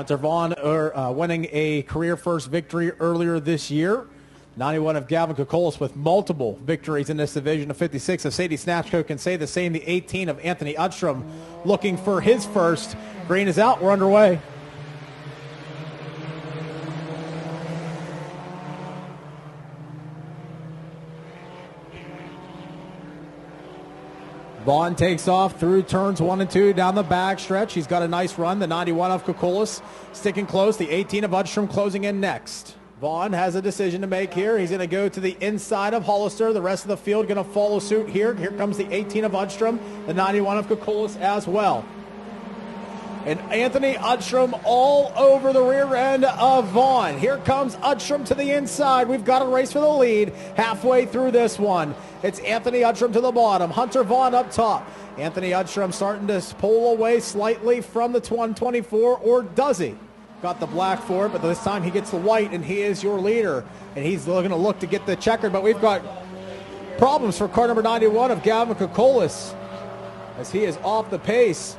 Hunter Vaughn winning a career first victory earlier this year. 91 of Gavin Kokolis with multiple victories in this division. Of 56 of Sadie Snatchko can say the same. The 18 of Anthony Uddstrom looking for his first. Green is out. We're underway. Vaughn takes off through turns 1 and 2 down the back stretch. He's got a nice run. The 91 of Kokolis sticking close. The 18 of Uddstrom closing in next. Vaughn has a decision to make here. He's going to go to the inside of Hollister. The rest of the field going to follow suit here. Here comes the 18 of Uddstrom, the 91 of Kokolis as well. And Anthony Uddstrom all over the rear end of Vaughn. Here comes Uddstrom to the inside. We've got a race for the lead halfway through this one. It's Anthony Uddstrom to the bottom. Hunter Vaughn up top. Anthony Uddstrom starting to pull away slightly from the 124, or does he? Got the black for it, but this time he gets the white, and he is your leader. And he's going to look to get the checkered, but we've got problems for car number 91 of Gavin Kokolis as he is off the pace.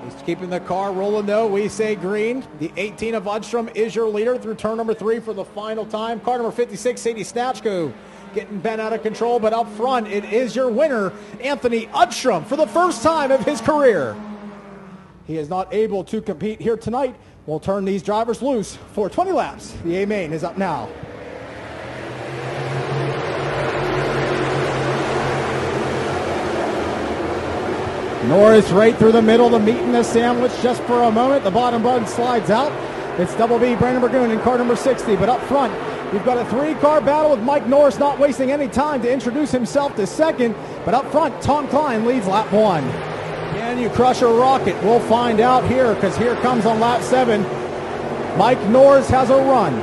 He's keeping the car rolling, though. We say green. The 18 of Uddstrom is your leader through turn number 3 for the final time. Car number 56, Sadie Snatchko, getting bent out of control, but up front, it is your winner, Anthony Uddstrom, for the first time of his career. He is not able to compete here tonight. We'll turn these drivers loose for 20 laps. The A-Main is up now. Norris right through the middle, the meat in the sandwich just for a moment. The bottom bug slides out. It's Double B, Brandon Burgoon in car number 60. But up front, you've got a 3-car battle with Mike Norris not wasting any time to introduce himself to second. But up front, Tom Klein leads lap 1. Can you crush a rocket? We'll find out here, because here comes on lap 7. Mike Norris has a run.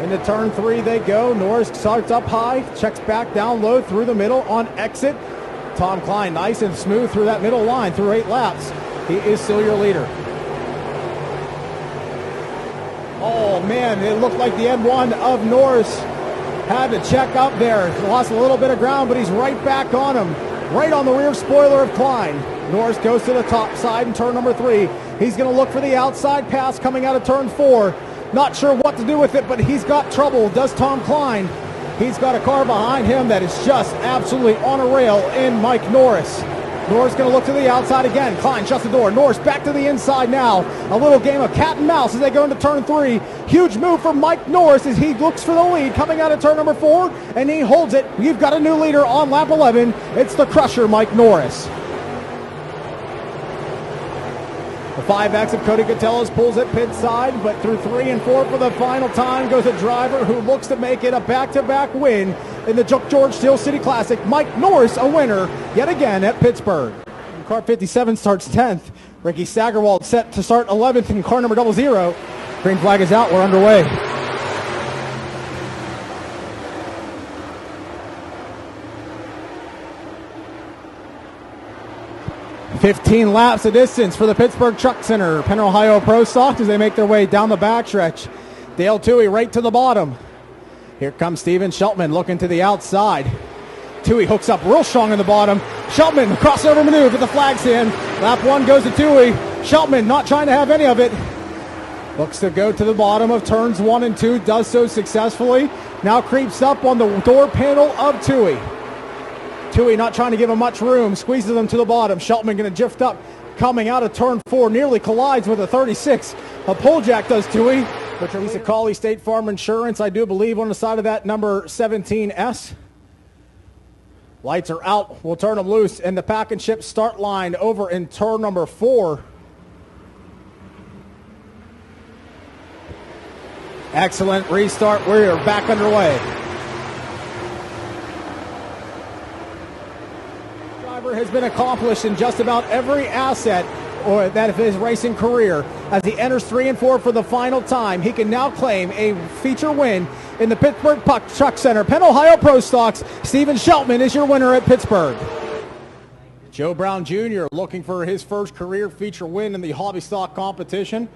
Into turn 3 they go. Norris starts up high, checks back down low through the middle on exit. Tom Klein nice and smooth through that middle line through 8 laps. He is still your leader. Oh man, it looked like the M1 of Norris had to check up there. Lost a little bit of ground, but he's right back on him. Right on the rear spoiler of Klein. Norris goes to the top side in turn number 3. He's going to look for the outside pass coming out of turn 4. Not sure what to do with it, but he's got trouble. Does Tom Klein? He's got a car behind him that is just absolutely on a rail in Mike Norris. Norris going to look to the outside again. Klein shuts the door. Norris back to the inside now. A little game of cat and mouse as they go into turn 3. Huge move from Mike Norris as he looks for the lead coming out of turn number 4, and he holds it. You've got a new leader on lap 11. It's the crusher, Mike Norris. The 5X of Cody Gatellis pulls it pit side, but through 3 and 4 for the final time goes a driver who looks to make it a back-to-back win in the Jook George Steel City Classic. Mike Norris, a winner yet again at Pittsburgh. Car 57 starts 10th. Ricky Staggerwald set to start 11th in car number 00. Green flag is out. We're underway. "15 laps of distance for the Pittsburgh Truck Center. Penn, Ohio Pro Stock as they make their way down the backstretch. Dale Toohey right to the bottom. Here comes Steven Shelpman looking to the outside. Toohey hooks up real strong in the bottom. Shelpman, crossover maneuver with the flags in. Lap 1 goes to Toohey. Shelpman not trying to have any of it. Looks to go to the bottom of turns 1 and 2. Does so successfully. Now creeps up on the door panel of Toohey. Toohey not trying to give him much room. Squeezes him to the bottom. Shelpman going to drift up. Coming out of turn 4. Nearly collides with a 36. A pole jack does Toohey. Which are Lisa Cawley State Farm Insurance, I do believe, on the side of that number 17S. Lights are out. We'll turn them loose. And the pack and ship start line over in turn number 4. Excellent restart. We're back underway. Driver has been accomplished in just about every asset or that of his racing career. As he enters 3 and 4 for the final time, he can now claim a feature win in the Pittsburgh Truck Center. Penn, Ohio Pro Stocks, Steven Shelpman is your winner at Pittsburgh. Joe Brown Jr. looking for his first career feature win in the hobby stock competition.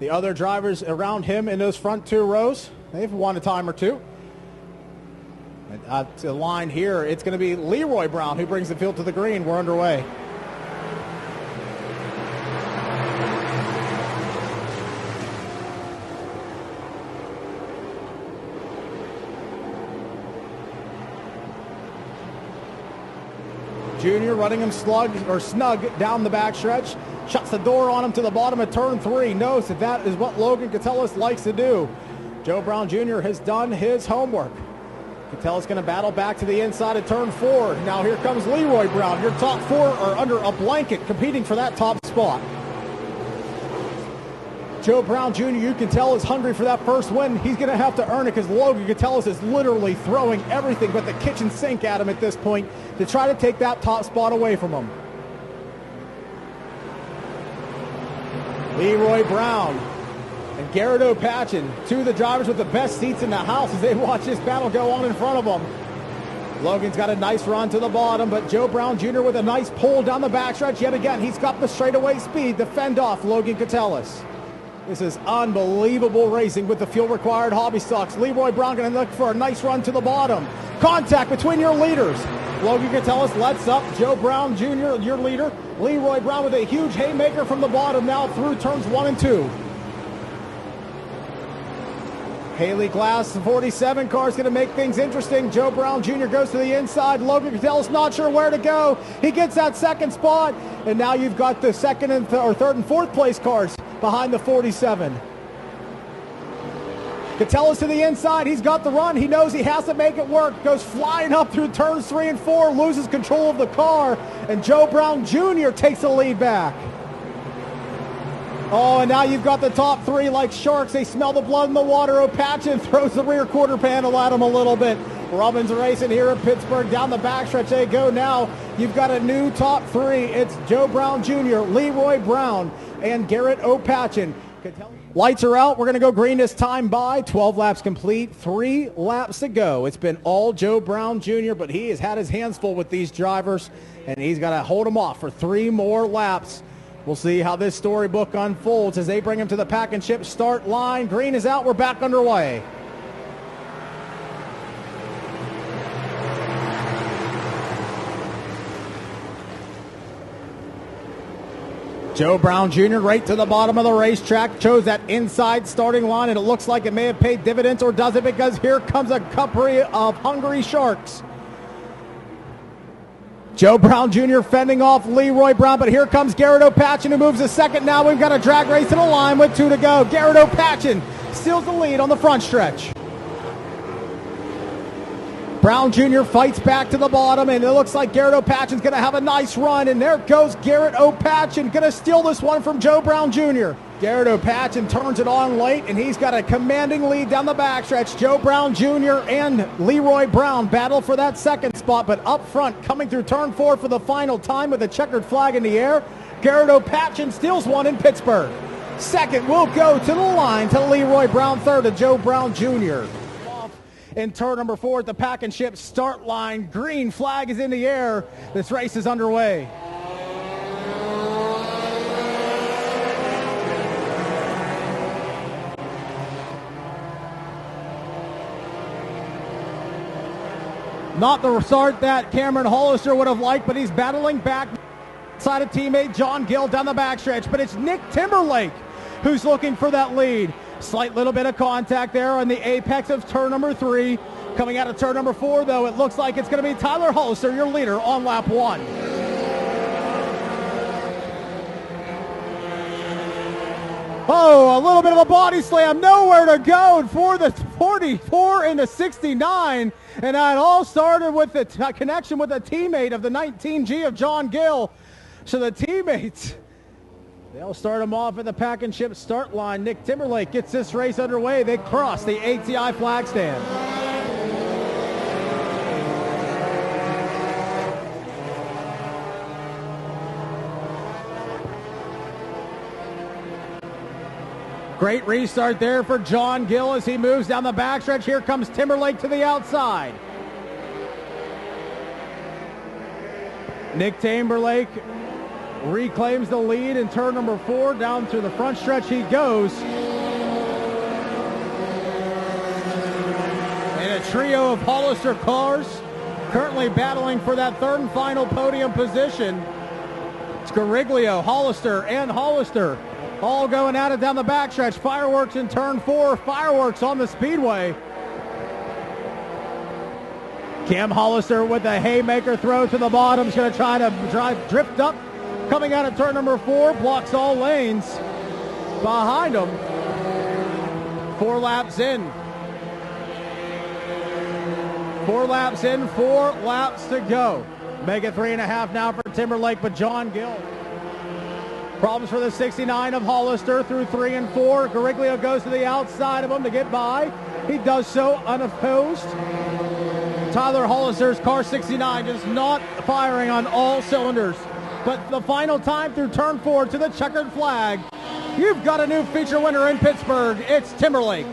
The other drivers around him in those front 2 rows, they've won a time or 2. And to the line here, it's going to be Leroy Brown who brings the field to the green. We're underway. Jr. running him snug down the backstretch. Shuts the door on him to the bottom of turn 3. Knows that is what Logan Catellis likes to do. Joe Brown Jr. has done his homework. Catellis going to battle back to the inside of turn 4. Now here comes Leroy Brown. Your top 4 are under a blanket competing for that top spot. Joe Brown Jr., you can tell, is hungry for that first win. He's going to have to earn it because Logan Catellis is literally throwing everything but the kitchen sink at him at this point to try to take that top spot away from him. Leroy Brown and Garrett O Patchen, two of the drivers with the best seats in the house as they watch this battle go on in front of them. Logan's got a nice run to the bottom, but Joe Brown Jr. with a nice pull down the backstretch yet again. He's got the straightaway speed to fend off Logan Catellis. This is unbelievable racing with the fuel-required hobby stocks. Leroy Brown going to look for a nice run to the bottom. Contact between your leaders. Logan Catellis lets up Joe Brown Jr., your leader. Leroy Brown with a huge haymaker from the bottom now through turns 1 and 2. Haley Glass, 47 car, is going to make things interesting. Joe Brown Jr. goes to the inside. Logan Catellis not sure where to go. He gets that second spot, and now you've got the second and third and fourth place cars behind the 47. Catellis to the inside. He's got the run. He knows he has to make it work. Goes flying up through turns 3 and 4, loses control of the car, and Joe Brown Jr. takes the lead back. Oh, and now you've got the top 3 like sharks. They smell the blood in the water. O Patchen throws the rear quarter panel at him a little bit. Robbins racing here at Pittsburgh. Down the backstretch they go now. You've got a new top 3. It's Joe Brown Jr., Leroy Brown, and Garrett O Patchen. Lights are out. We're going to go green this time by. 12 laps complete. 3 laps to go. It's been all Joe Brown Jr., but he has had his hands full with these drivers, and he's got to hold them off for 3 more laps. We'll see how this storybook unfolds as they bring him to the pack and chip start line. Green is out. We're back underway. Joe Brown Jr. right to the bottom of the racetrack. Chose that inside starting line, and it looks like it may have paid dividends, or does it? Because here comes a couple of hungry sharks. Joe Brown Jr. fending off Leroy Brown, but here comes Garrett O Patchen, who moves a second now. We've got a drag race to the line with 2 to go. Garrett O Patchen steals the lead on the front stretch. Brown Jr. fights back to the bottom, and it looks like Garrett O Patchen's going to have a nice run, and there goes Garrett O Patchen, going to steal this one from Joe Brown Jr. Garrett O Patchen turns it on late, and he's got a commanding lead down the backstretch. Joe Brown Jr. and Leroy Brown battle for that second spot, but up front, coming through turn 4 for the final time with a checkered flag in the air, Garrett O Patchen steals one in Pittsburgh. Second will go to the line to Leroy Brown, third to Joe Brown Jr. In turn number 4 at the pack and ship start line, green flag is in the air. This race is underway. Not the start that Cameron Hollister would have liked, but he's battling back side of teammate John Gill down the backstretch. But it's Nick Timberlake who's looking for that lead. Slight little bit of contact there on the apex of turn number 3. Coming out of turn number 4, though, it looks like it's going to be Tyler Hollister, your leader, on lap 1. Oh, a little bit of a body slam, nowhere to go for the 44 into 69. And that all started with the connection with a teammate of the 19G of John Gill. So the teammates, they'll start him off at the pack and ship start line. Nick Timberlake gets this race underway. They cross the ATI flag stand. Great restart there for John Gill as he moves down the backstretch. Here comes Timberlake to the outside. Nick Timberlake reclaims the lead in turn number 4. Down through the front stretch he goes. And a trio of Hollister cars currently battling for that third and final podium position. It's Gariglio, Hollister, and Hollister all going at it down the backstretch. Fireworks in turn 4, fireworks on the Speedway. Cam Hollister with a haymaker throw to the bottom. He's going to try to drift up. Coming out of turn number 4, blocks all lanes behind him. 4 laps in. 4 laps in, 4 laps to go. Make it 3.5 now for Timberlake, but John Gill. Problems for the 69 of Hollister through 3 and 4. Gariglio goes to the outside of him to get by. He does so unopposed. Tyler Hollister's car 69 just not firing on all cylinders. But the final time through turn 4 to the checkered flag. You've got a new feature winner in Pittsburgh. It's Timberlake.